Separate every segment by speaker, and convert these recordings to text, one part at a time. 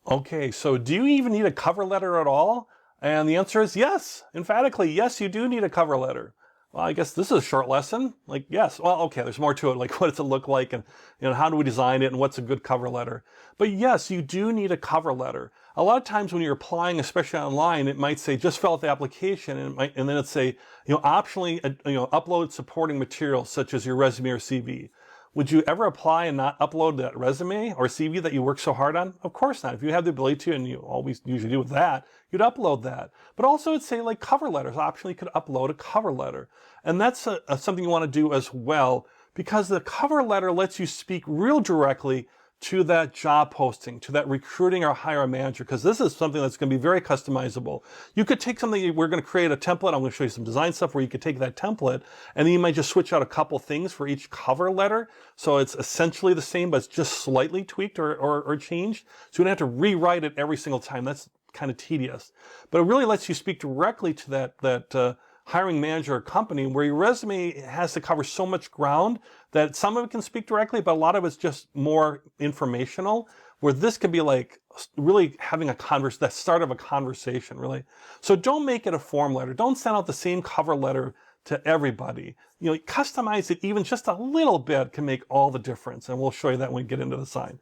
Speaker 1: Okay, so do you even need a cover letter at all? And the answer is yes. Emphatically, yes, you do need a cover letter. Well, I guess this is a short lesson. Like, yes. Well, okay, there's more to it. Like, what does it look like, and how do we design it, and what's a good cover letter? But yes, you do need a cover letter. A lot of times when you're applying, especially online, it might say just fill out the application, and then it say, optionally, upload supporting materials such as your resume or CV. Would you ever apply and not upload that resume or CV that you worked so hard on? Of course not. If you have the ability to, and you always usually do with that, you'd upload that. But also it'd say like cover letters. Optionally, you could upload a cover letter. And that's something you want to do as well, because the cover letter lets you speak real directly to that job posting, to that recruiting or hire manager, because this is something that's going to be very customizable. You could take something, we're going to create a template. I'm going to show you some design stuff where you could take that template and then you might just switch out a couple things for each cover letter. So it's essentially the same, but it's just slightly tweaked or changed. So you don't have to rewrite it every single time. That's kind of tedious. But it really lets you speak directly to that hiring manager or company, where your resume has to cover so much ground that some of it can speak directly, but a lot of it's just more informational, where this could be like really having the start of a conversation, really. So don't make it a form letter. Don't send out the same cover letter to everybody. Customize it even just a little bit can make all the difference, and we'll show you that when we get into the sign.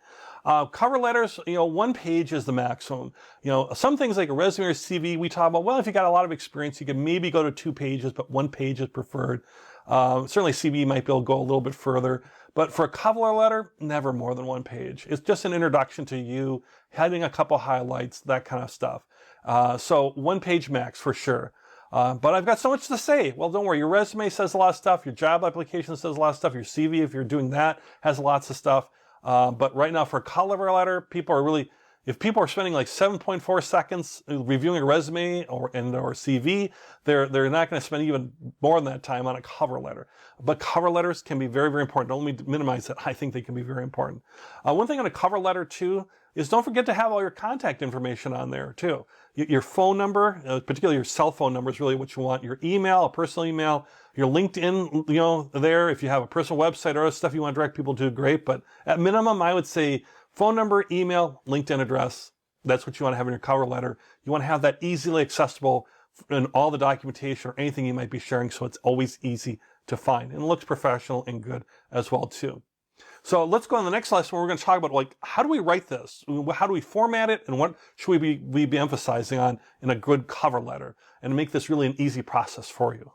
Speaker 1: Cover letters, 1 page is the maximum. Some things like a resume or CV, we talk about, well, if you got a lot of experience, you can maybe go to 2 pages, but 1 page is preferred. Certainly CV might be able to go a little bit further, but for a cover letter, never more than 1 page. It's just an introduction to you, having a couple highlights, that kind of stuff. So 1 page max for sure. But I've got so much to say. Well, don't worry. Your resume says a lot of stuff. Your job application says a lot of stuff. Your CV, if you're doing that, has lots of stuff. But right now for a cover letter, if people are spending like 7.4 seconds reviewing a resume or CV, they're not going to spend even more than that time on a cover letter. But cover letters can be very, very important. Don't let me minimize it. I think they can be very important. One thing on a cover letter too is don't forget to have all your contact information on there too. Your phone number, particularly your cell phone number, is really what you want. Your email, a personal email, your LinkedIn, there. If you have a personal website or other stuff you want to direct people to, great. But at minimum, I would say phone number, email, LinkedIn address. That's what you want to have in your cover letter. You want to have that easily accessible in all the documentation or anything you might be sharing, so it's always easy to find. And it looks professional and good as well too. So let's go on the next lesson where we're going to talk about, like, how do we write this? How do we format it? And what should we be emphasizing on in a good cover letter? And make this really an easy process for you.